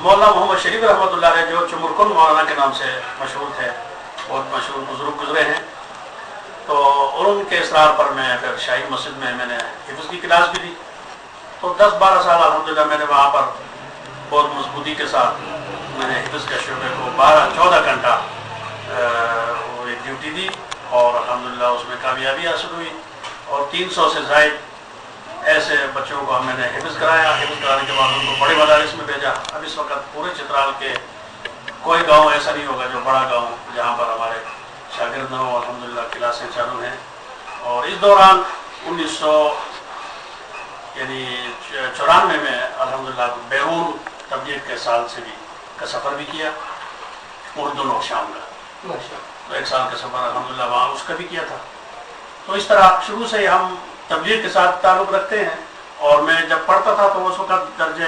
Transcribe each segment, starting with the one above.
مولانا محمد شریف رحمۃ اللہ علیہ جو چمرکن مولانا کے نام سے مشہور تھے، بہت مشہور بزرگ گزرے ہیں، تو ان کے اصرار پر میں پھر شاہی مسجد میں نے حفظ کی کلاس بھی دی. تو 10-12 سال الحمدللہ میں نے وہاں پر بہت مضبوطی کے ساتھ میں نے حفظ کے شعبے کو 12-14 گھنٹہ وہ ایک ڈیوٹی دی، اور الحمدللہ اس میں کامیابی حاصل ہوئی، اور 300 سے زائد ایسے بچوں کو میں نے حفظ کرایا. حفظ کرانے کے بعد ان کو بڑے مدارس میں بھیجا. اب اس وقت پورے چترال کے کوئی گاؤں ایسا نہیں ہوگا جو بڑا گاؤں جہاں پر ہمارے شاگرد ہوں. الحمدللہ کلاسیں چالو ہیں. اور اس دوران 1994 میں الحمدللہ بیرون تبلیغ کے سال سے بھی کا سفر بھی کیا، اردن اور شام کا. تو 1 سال کا سفر الحمدللہ وہاں اس کا بھی کیا تھا. تو اس طرح شروع سے ہم تبلیغ کے ساتھ تعلق رکھتے ہیں. اور میں جب پڑھتا تھا تو اس وقت درجہ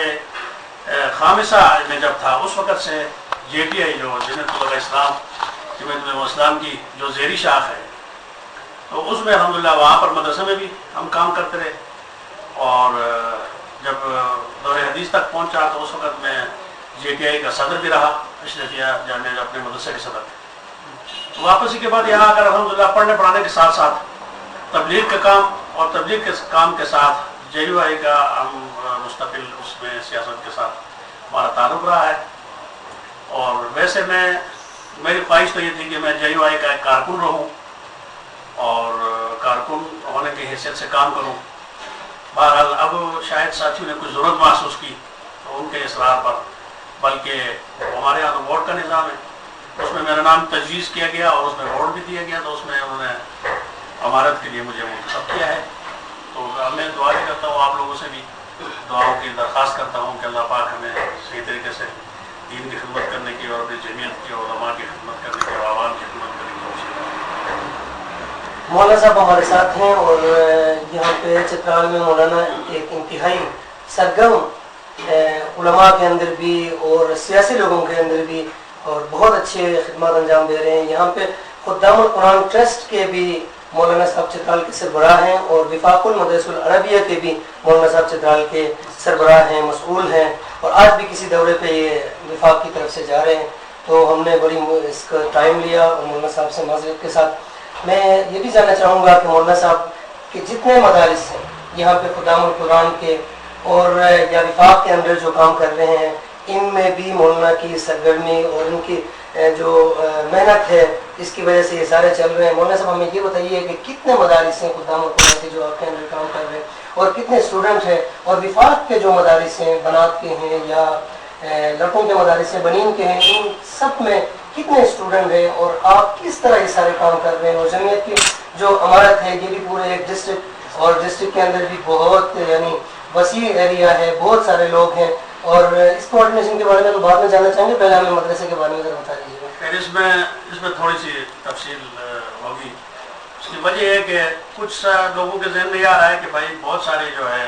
خامسہ میں جب تھا، اس وقت سے JTI جو جمعیت علماء اسلام، جمعیت علماء اسلام کی جو زیری شاخ ہے، تو اس میں الحمدللہ وہاں پر مدرسے میں بھی ہم کام کرتے رہے. اور جب دور حدیث تک پہنچا تو اس وقت میں JTI کا صدر بھی رہا، اشرفیہ جامعہ اپنے مدرسے کے صدر. واپسی کے بعد یہاں آ کر الحمدللہ پڑھنے پڑھانے کے ساتھ ساتھ تبلیغ کا کام، اور تبلیغ کے کام کے ساتھ JUI کا ہم مستقل اس میں سیاست کے ساتھ ہمارا تعلق رہا ہے. اور ویسے میری خواہش تو یہ تھی کہ میں JUI کا ایک کارکن رہوں اور کارکن ہونے کی حیثیت سے کام کروں. بہرحال اب شاید ساتھیوں نے کچھ ضرورت محسوس کی تو ان کے اصرار پر، بلکہ ہمارے یہاں تو ووٹ کا نظام ہے، اس میں میرا نام تجویز کیا گیا اور اس میں ووٹ بھی دیا گیا، تو اس میں انہوں نے امارت کے لیے مجھے منتخب کیا ہے. تو میں دعا بھی کرتا ہوں، آپ لوگوں سے بھی دعاؤں کی درخواست کرتا ہوں کہ اللہ پاک ہمیں صحیح طریقے سے دین کی خدمت کرنے کی اور اپنی جمعیت کی اور علماء کی خدمت کرنے کی اور عوام کی خدمت کرنے کی کوشش کریں. مولانا صاحب ہمارے ساتھ ہیں، اور یہاں پہ چترال میں مولانا ایک انتہائی سرگرم علماء کے اندر بھی اور سیاسی لوگوں کے اندر بھی اور بہت اچھے خدمات انجام دے رہے ہیں. یہاں پہ خدام القرآن ٹرسٹ کے بھی مولانا صاحب چترال کے سربراہ ہیں، اور وفاق المدارس العربیہ کے بھی مولانا صاحب چترال کے سربراہ ہیں، مسئول ہیں، اور آج بھی کسی دورے پہ یہ وفاق کی طرف سے جا رہے ہیں. تو ہم نے بڑی اس کا ٹائم لیا، اور مولانا صاحب سے معذرت کے ساتھ میں یہ بھی جاننا چاہوں گا کہ مولانا صاحب کے جتنے مدارس ہیں یہاں پہ خدام القرآن کے اور یا وفاق کے اندر جو کام کر رہے ہیں، ان میں بھی مولانا کی سرگرمی اور ان کی جو محنت ہے اس کی وجہ سے یہ سارے چل رہے ہیں. مولانا صاحب ہمیں یہ بتائیے کہ کتنے مدارس ہیں خدام القرآن کے جو آپ کے اندر کام کر رہے ہیں، اور کتنے اسٹوڈنٹ ہیں، اور وفاق کے جو مدارس ہیں بنات کے ہیں یا لڑکوں کے مدارس ہیں بنین کے ہیں، ان سب میں کتنے اسٹوڈنٹ ہیں، اور آپ کس طرح یہ سارے کام کر رہے ہیں. اور جمعیت کی جو امارت ہے یہ بھی پورے ایک ڈسٹرکٹ، اور ڈسٹرکٹ کے اندر بھی بہت یعنی وسیع ایریا ہے، بہت سارے لوگ ہیں، اور اس کوآرڈینیشن کے بارے میں تو بعد میں جاننا چاہیں گے، پہلے ہمیں مدرسے کے بارے میں ذرا بتا دیجیے گا. پھر اس میں تھوڑی سی تفصیل ہوگی. اس کی وجہ ہے کہ کچھ لوگوں کے ذہن میں یہ آ رہا ہے کہ بھائی بہت سارے جو ہے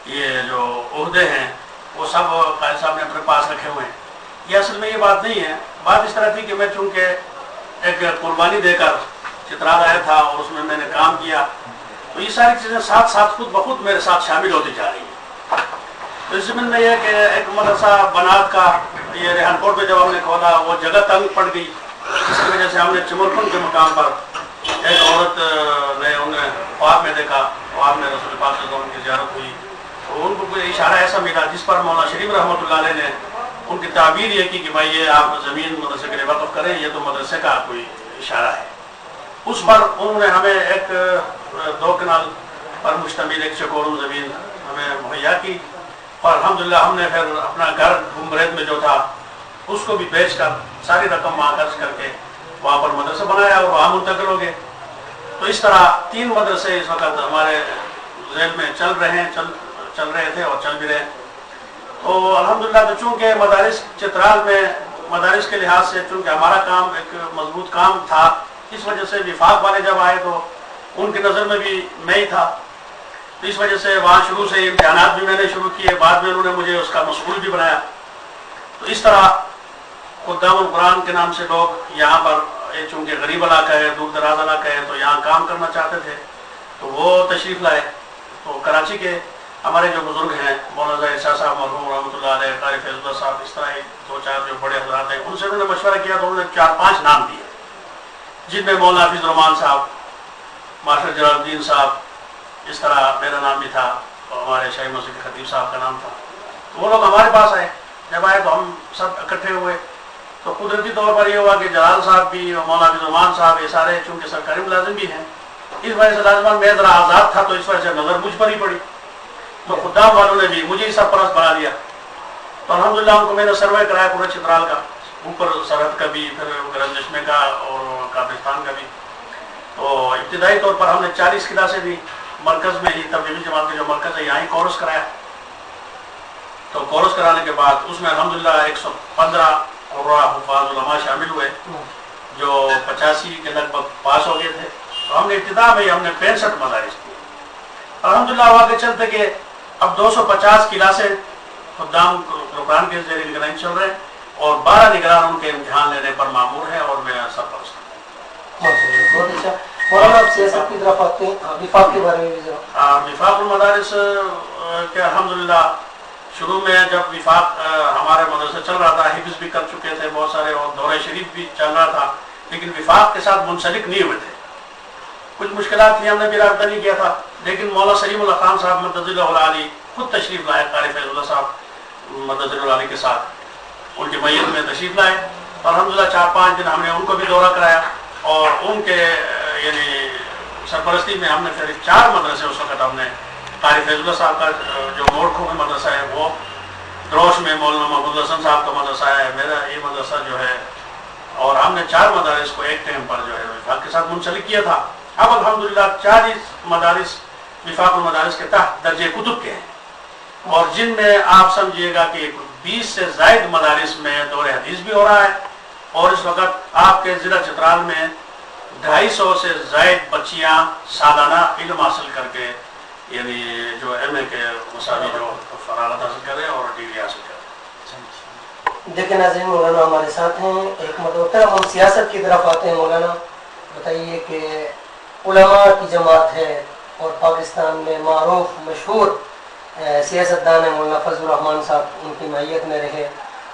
یہ جو عہدے ہیں وہ سب قائد صاحب نے اپنے پاس رکھے ہوئے ہیں. یہ اصل میں یہ بات نہیں ہے. بات اس طرح تھی کہ میں چونکہ ایک قربانی دے کر چترال آیا تھا اور اس میں نے کام کیا، تو یہ ساری چیزیں ساتھ ساتھ خود بخود میرے ساتھ شامل ہوتی جا رہی ہیں. تو اس زمین میں یہ کہ ایک مدرسہ بنات کا یہ ریحان کوٹ میں جب ہم نے کھولا وہ جگہ تنگ پڑ گئی، جس کی وجہ سے ہم نے چمرکن کے مقام پر ایک عورت نے انہیں خواب میں دیکھا، خواب میں رسول پاک صلی اللہ علیہ وسلم کی زیارت ہوئی، تو ان کو کوئی اشارہ ایسا ملا جس پر مولانا شریف رحمۃ اللہ علیہ نے ان کی تعبیر یہ کی کہ بھائی یہ آپ زمین مدرسے کے لیے وقف کریں، یہ تو مدرسے کا کوئی اشارہ ہے. اس پر انہوں نے ہمیں ایک 2 کنال پر مشتمل ایک چکورم زمین ہمیں مہیا کی، اور الحمدللہ ہم نے پھر اپنا گھر گمبرید میں جو تھا اس کو بھی بیچ کر ساری رقم وہاں خرچ کر کے وہاں پر مدرسہ بنایا اور وہاں منتقل ہو گئے. تو اس طرح 3 مدرسے اس وقت ہمارے ذہن میں چل رہے تھے اور چل بھی رہے. تو الحمدللہ تو چونکہ مدارس چترال میں مدارس کے لحاظ سے چونکہ ہمارا کام ایک مضبوط کام تھا، اس وجہ سے وفاق والے جب آئے تو ان کی نظر میں بھی میں ہی تھا. تو اس وجہ سے وہاں شروع سے امتحانات بھی میں نے شروع کیے، بعد میں انہوں نے مجھے اس کا مسئول بھی بنایا. تو اس طرح خدام القرآن کے نام سے لوگ یہاں پر چونکہ غریب علاقہ ہے، دور دراز علاقہ ہے، تو یہاں کام کرنا چاہتے تھے، تو وہ تشریف لائے. تو کراچی کے ہمارے جو بزرگ ہیں مولانا عیسیٰ صاحب مرحوم رحمۃ اللہ علیہ، قاری فیض اللہ صاحب، اس طرح 2-4 جو بڑے حضرات ہیں، ان سے انہوں نے مشورہ کیا تو انہوں نے 4-5 نام دیے، جن میں مولانا حافظ الرحمان صاحب، ماسٹر جلال الدین صاحب، اس طرح میرا نام بھی تھا، اور ہمارے شاہی مسجد کے خطیب صاحب کا نام تھا. تو وہ لوگ ہمارے پاس آئے، جب آئے تو ہم سب اکٹھے ہوئے. تو قدرتی طور پر یہ ہوا کہ جلال صاحب بھی اور مولانا حافظ الرحمان صاحب، یہ سارے چونکہ سرکاری ملازم بھی ہیں، اس وجہ سے لازمان میں ذرا آزاد تھا، تو اس وجہ سے نظر مجھ پر ہی پڑی. تو خدام والوں نے بھی مجھے ہی سرپرست بنا دیا. تو الحمدللہ ان کو میں نے سروے کرایا پورے چترال کا، اوپر سرحد کا بھی، پھر گرم چشمے کا اور کابلستان کا بھی. تو ابتدائی طور پر ہم نے 40 کلاسیں دی مرکز میں ہی، تبلیغی جماعت کا جو مرکز ہے یہاں ہی کورس کرایا. تو کورس کرانے کے بعد اس میں الحمدللہ 115 حفاظ علماء شامل ہوئے، جو 85 کے لگ بھگ پاس ہو گئے تھے. تو ہم نے ابتدا میں ہم نے 65 مدارس کی. الحمدللہ ہوا کے چلتے کہ اب 250 کلاسیں خدام قرآن کے زیر نگرانی چل رہے ہیں، اور 12 نگران ان کے امتحان لینے پر مامور ہیں، اور میں سرپرست ہوں. بہت اچھا. مولانا آپ سیاست کی طرف آتے ہیں، وفاق کے بارے میں بھی ذرا. وفاق المدارس کے الحمدللہ شروع میں جب وفاق ہمارے مدرسے چل رہا تھا، حفظ بھی کر چکے تھے بہت سارے، اور دورہ شریف بھی چل رہا تھا، لیکن وفاق کے ساتھ منسلک نہیں ہوئے تھے. کچھ مشکلات تھیں، ہم نے بھی رابطہ نہیں کیا تھا. لیکن مولانا سلیم اللہ خان صاحب مدد اللہ علی خود تشریف لائے، قاری فیض اللہ صاحب مدد اللہ علی کے ساتھ ان کی میت میں تشریف لائے. الحمدللہ 4-5 دن ہم نے ان کو بھی دورہ کرایا، اور ان کے یعنی سرپرستی میں ہم نے پھر 4 مدرسے اس وقت ہم نے، قاری فیض اللہ صاحب کا جو موڑکھو میں مدرسہ ہے وہ، دروش میں مولانا محمود الحسن صاحب کا مدرسہ ہے، میرا یہ مدرسہ جو ہے، اور ہم نے 4 مدارس کو ایک ٹائم پر جو ہے وفاق کے ساتھ منسلک کیا تھا. اب الحمدللہ 40 مدارس وفاق المدارس کے تحت درجہ کتب کے ہیں، اور جن میں آپ سمجھیے گا کہ 20 سے زائد مدارس میں دور حدیث بھی ہو رہا ہے. اور اس وقت آپ کے ضلع چترال میں 250 سے زائد بچیاں سالانہ علم حاصل کر کے، یعنی جو ایم اے کے مساوی جو فراغت حاصل کریں اور ڈگری حاصل کریں. دیکھیں ناظرین، مولانا ہمارے ساتھ ہیں. ایک مرتبہ ہم سیاست کی طرف آتے ہیں. مولانا بتائیے کہ علماء کی جماعت ہے، اور پاکستان میں معروف مشہور سیاستدان ہیں مولانا فضل الرحمان صاحب، ان کی معیت میں رہے،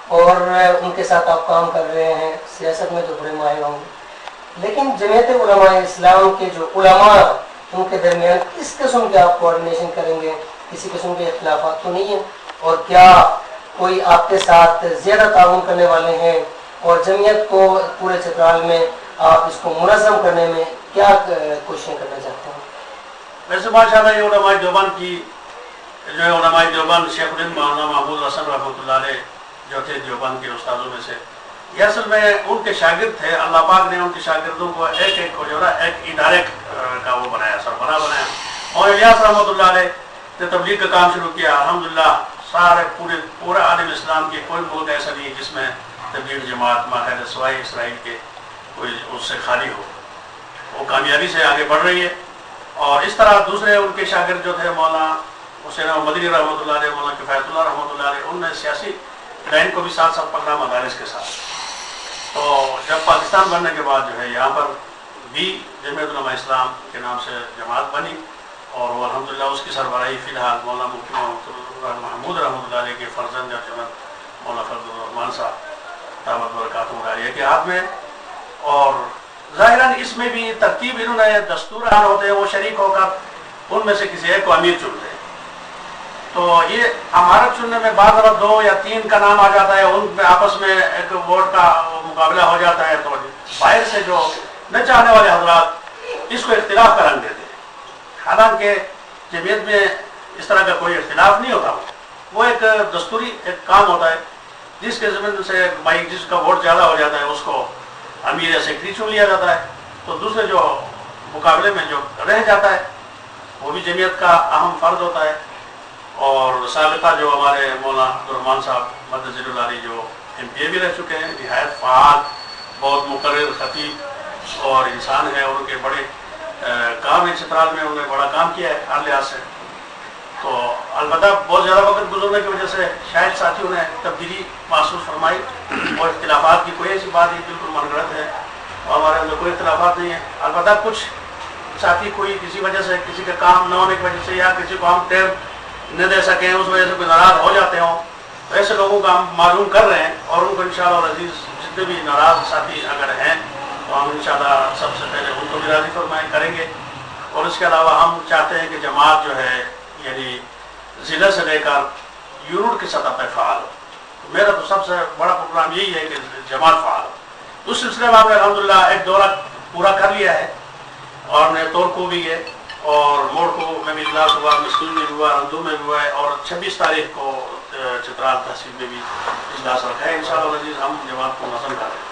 اور ان کے ساتھ آپ کام کر رہے ہیں. سیاست میں تو بڑے ماہر ہوں گے، لیکن جمعیت علماء اسلام کے جو علماء، ان کے درمیان کس قسم کے آپ کوآرڈینیشن کریں گے؟ کسی قسم کے اختلافات تو نہیں ہیں؟ اور کیا کوئی آپ کے ساتھ زیادہ تعاون کرنے والے ہیں؟ اور جمعیت کو پورے چترال میں آپ اس کو منظم کرنے میں کیا کوششیں کرنا چاہتے ہیں؟ ویسے ماشاءاللہ یہ علماء دیوبند کی جو ہے، علماء دیوبند شیخ الہند مولانا محمود الحسن رحمۃ اللہ علیہ جو تھے دیوبند کے استادوں میں سے، یہ اصل میں ان کے شاگرد تھے. اللہ پاک نے ان کے شاگردوں کو ایک ایک کو جو ہے ایک ادارے کا وہ بنایا، سربراہ بنایا. اور الیاس رحمۃ اللہ علیہ نے تبلیغ کا کام شروع کیا. الحمدللہ سارے پورے عالم اسلام کے کوئی ملک ایسا نہیں جس میں تبلیغ جماعت ماہر سوائے اسرائیل کے کوئی اس سے خالی ہو. وہ کامیابی سے آگے بڑھ رہی ہے. اور اس طرح دوسرے ان کے شاگرد جو تھے مولانا حسین مدنی رحمۃ اللہ علیہ، مولانا کفایت اللہ رحمۃ اللہ علیہ، ان نے سیاسی لائن کو بھی ساتھ ساتھ پکڑا مدارس کے ساتھ. تو جب پاکستان بننے کے بعد جو ہے یہاں پر بھی جمعیت علماء اسلام کے نام سے جماعت بنی، اور وہ الحمدللہ اس کی سربراہی فی الحال مولانا مفتی محمود رحمۃ اللہ علیہ کے فرزند جناب مولانا فضل الرحمان صاحب دعوت برکاتہ عالیہ کے ہاتھ میں. اور ظاہراً اس میں بھی ترتیب انہوں نے دستور ہوتے ہیں، وہ شریک ہو کر ان میں سے کسی ایک کو امیر چنتے ہیں. تو یہ ہمارا چننے میں بعض دفعہ 2 یا 3 کا نام آ جاتا ہے، ان میں آپس میں ایک ووٹ کا مقابلہ ہو جاتا ہے. تو باہر سے جو نہ چاہنے والے حضرات اس کو اختلاف کا رنگ دیتے ہیں، حالانکہ جمعیت میں اس طرح کا کوئی اختلاف نہیں ہوتا. وہ ایک دستوری ایک کام ہوتا ہے، جس کے ضمن سے جس کا ووٹ زیادہ ہو جاتا ہے اس کو امیر یا سیکرٹری چن لیا جاتا ہے. تو دوسرے جو مقابلے میں جو رہ جاتا ہے وہ بھی جمعیت کا اہم فرد ہوتا ہے. اور سابقہ جو ہمارے مولانا عبدالرحمان صاحب مدد اللہ علی جو MPA بھی رہ چکے ہیں، نہایت فعال، بہت مقرر خطیب اور انسان ہے، اور ان کے بڑے کام ہیں چترال میں، انہوں نے بڑا کام کیا ہے ہر لحاظ سے. تو البتہ بہت زیادہ وقت گزرنے کی وجہ سے شاید ساتھیوں نے تبدیلی محسوس فرمائی، اور اختلافات کی کوئی ایسی بات نہیں، بالکل من گھڑت ہے، اور ہمارے اندر کوئی اختلافات نہیں ہے. البتہ کچھ ساتھی کوئی کسی وجہ سے، کسی کا کام نہ ہونے کی وجہ سے، یا کسی کو ہم ٹائم نہ دے سکیں، اس وجہ سے کوئی ناراض ہو جاتے ہوں، تو ایسے لوگوں کا ہم معلوم کر رہے ہیں، اور ان کو انشاءاللہ العزیز جتنے بھی ناراض ساتھی اگر ہیں تو ہم انشاءاللہ سب سے پہلے ان کو بھی راضی فرمائیں کریں گے. اور اس کے علاوہ ہم چاہتے ہیں کہ جماعت جو ہے یعنی ضلع سے لے کر یونٹ کی سطح پہ فعال ہو. میرا تو سب سے بڑا پروگرام یہی ہے کہ جماعت فعال ہو. اس سلسلے میں ہم نے الحمدللہ ایک دورہ پورا کر لیا ہے، اور نے تور کو بھی ہے، اور موڑ کو میں بھی اجلاس ہوا، مسکول میں بھی ہوا، رندو میں بھی ہوا ہے، اور 26 تاریخ کو چترال تحصیل میں بھی اجلاس رکھا ہے. انشاءاللہ العزیز ہم جماعت کو منظم کر رہے ہیں.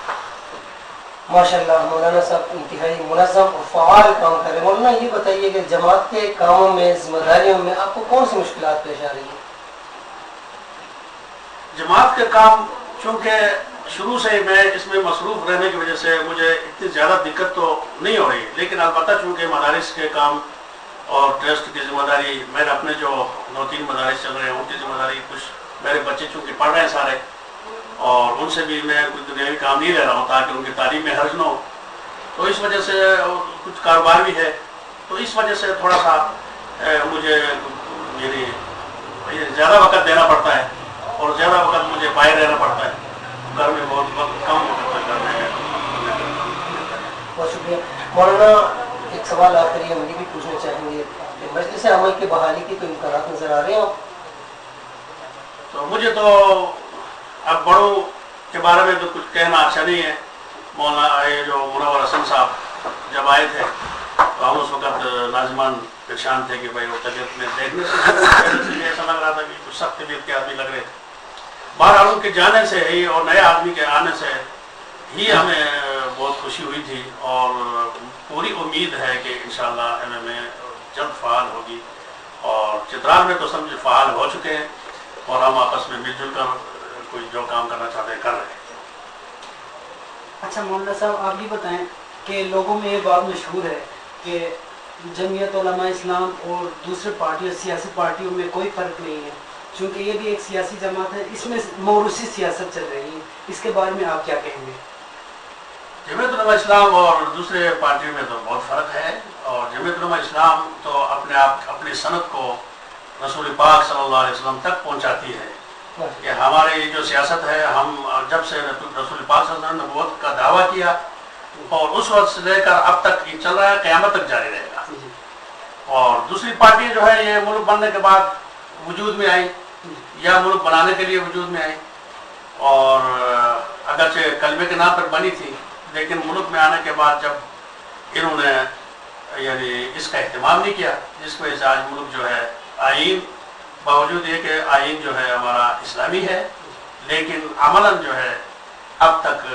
ماشاءاللہ مولانا صاحب انتہائی منظم اور فعال کام کر رہے ہیں. مولانا یہ بتائیے کہ جماعت کے کاموں میں، ذمہ داریوں میں آپ کو کون سی مشکلات پیش آ رہی ہیں؟ جماعت کے کام چونکہ شروع سے میں اس میں مصروف رہنے کی وجہ سے مجھے اتنی زیادہ دقت تو نہیں ہو رہی، لیکن البتہ چونکہ مدارس کے کام اور ٹرسٹ کی ذمہ داری، میرے اپنے جو 2-3 مدارس چل رہے ہیں ان کی ذمہ داری، کچھ میرے بچے چونکہ پڑھ رہے ہیں سارے، اور ان سے بھی میں کوئی دنیاوی کام نہیں لے رہا ہوں تاکہ ان کی تعلیم میں حرج نہ ہو، تو اس وجہ سے کچھ کاروبار بھی ہے، تو اس وجہ سے تھوڑا سا مجھے یعنی زیادہ وقت دینا پڑتا ہے، اور زیادہ وقت مجھے باہر رہنا پڑتا ہے. گھر میں بہت وقت کم وقت گھر میں ہے. بہت شکریہ مولانا. ایک سوال آخری ہم یہ بھی پوچھنا چاہیں گے کہ مجلس عمل کی بحالی کی کوئی امکانات نظر آ رہے ہیں؟ تو مجھے تو اب بڑوں کے بارے میں تو کچھ کہنا اچھا نہیں ہے. مولانا یہ جو منور حسن صاحب جب آئے تھے تو ہم اس وقت لازمان پریشان تھے کہ بھائی وہ طبیعت میں دیکھنے سے ایسا لگ رہا تھا کہ کچھ سخت طبیعت کے آدمی لگ رہے تھے. بہرحال ان کے جانے سے ہی اور نئے آدمی کے آنے سے ہی ہمیں بہت خوشی ہوئی تھی، اور پوری امید ہے کہ انشاءاللہ MMA جلد فعال ہوگی، اور چترال میں تو سمجھ فعال ہو چکے ہیں، اور ہم آپس میں مل جل کر کوئی جو کام کرنا چاہتے ہیں کر رہے ہیں. اچھا مولانا صاحب آپ یہ بتائیں کہ لوگوں میں یہ بات مشہور ہے کہ جمعیت علماء اسلام اور دوسرے پارٹیوں سیاسی پارٹیوں میں کوئی فرق نہیں ہے، چونکہ یہ بھی ایک سیاسی جماعت ہے، اس میں موروثی سیاست چل رہی ہے، اس کے بارے میں آپ کیا کہیں گے؟ جمعیت علماء اسلام اور دوسرے پارٹیوں میں تو بہت فرق ہے، اور جمعیت علماء اسلام تو اپنے آپ اپنی سند کو رسول پاک صلی اللہ علیہ وسلم تک پہنچاتی ہے کہ ہماری جو سیاست ہے، ہم جب سے رسول پاک صلی اللہ علیہ وسلم نے نبوت کا دعویٰ کیا اور اس وقت سے لے کر اب تک یہ چل رہا ہے، قیامت تک جاری رہے گا. اور دوسری پارٹی جو ہے یہ ملک بننے کے بعد وجود میں آئی یا ملک بنانے کے لیے وجود میں آئی، اور اگرچہ کلمے کے نام پر بنی تھی، لیکن ملک میں آنے کے بعد جب انہوں نے یعنی اس کا اہتمام نہیں کیا، جس کی وجہ سے آج ملک جو ہے آئین، باوجود یہ کہ آئین جو ہے ہمارا اسلامی ہے، لیکن عملاً جو ہے اب تک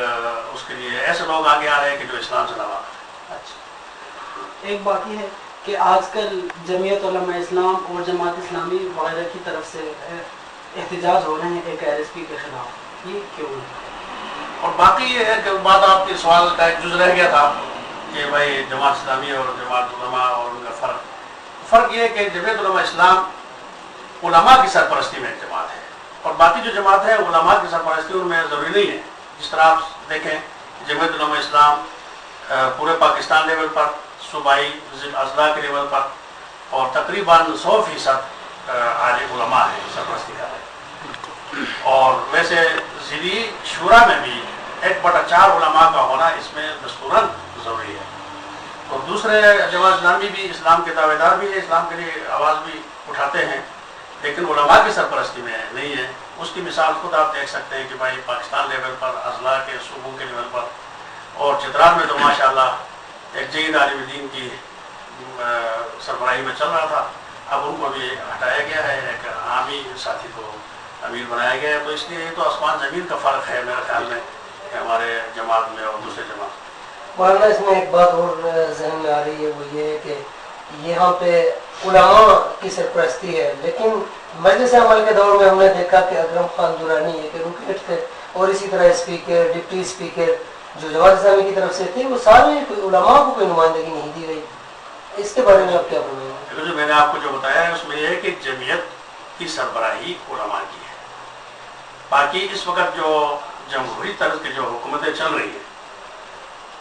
اس کے لیے ایسے لوگ آگے آ رہے ہیں کہ جو اسلام سے ناواقف ہیں. اچھا ایک بات یہ ہے کہ آج کل جمعیت علماء اسلام اور جماعت اسلامی وغیرہ کی طرف سے احتجاج ہو رہے ہیں ایک RSP کے خلاف، یہ کیوں ہے؟ اور باقی یہ ہے کہ بات آپ کے سوال کا ایک جز رہ گیا تھا کہ بھائی جماعت اسلامی اور جماعت علماء اور ان کا فرق یہ ہے کہ جمعیت علماء اسلام علماء کی سرپرستی میں ایک جماعت ہے، اور باقی جو جماعت ہے علماء کی سرپرستی ان میں ضروری نہیں ہے. جس طرح آپ دیکھیں جمعیت علماء اسلام پورے پاکستان لیول پر، صوبائی اضلاع کے لیول پر، اور تقریباً 100% عالم علماء ہیں سرپرستی کر رہے ہیں. اور ویسے ضلعی شورا میں بھی 1/4 علماء کا ہونا اس میں دستوراً ضروری ہے. اور دوسرے جماعت اسلامی بھی اسلام کے دعوے دار بھی ہیں، اسلام کے لیے آواز بھی اٹھاتے ہیں، لیکن علماء کی سرپرستی میں نہیں ہے. اس کی مثال خود آپ دیکھ سکتے ہیں کہ بھائی پاکستان لیول پر، اضلاع کے صوبوں کے لیول پر، اور چترال میں تو ماشاءاللہ ایک جید عالم دین کی سربراہی میں چل رہا تھا، اب ان کو بھی ہٹایا گیا ہے، ایک عامی ساتھی کو امیر بنایا گیا ہے. تو اس لیے یہ تو آسمان زمین کا فرق ہے میرے خیال میں کہ ہمارے جماعت میں اور دوسرے جماعت میں. مولانا اس میں ایک بات اور ذہن میں آ رہی ہے، وہ یہ ہے کہ یہاں پہ علماء کی سرپرستی ہے، لیکن مجلس عمل کے دور میں ہم نے دیکھا کہ اکرم خان درانی ہے کہ رکن تھے، اور اسی طرح اسپیکر، ڈپٹی اسپیکر جو جماعت اسلامی کی طرف سے تھے، وہ سارے کوئی علماء کو کوئی نمائندگی نہیں دی گئی. اس کے بارے میں آپ کیا فرمائیں گے؟ جو میں نے آپ کو جو بتایا ہے اس میں یہ ہے کہ جمعیت کی سربراہی علماء کی ہے. باقی اس وقت جو جمہوری طرز کی جو حکومتیں چل رہی ہیں،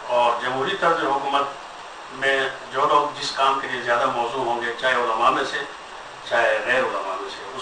اور جمہوری طرز حکومت میں جو لوگ جس کام کے لیے زیادہ موزوں ہوں گے، چاہے علماء میں سے چاہے غیر علماء میں سے،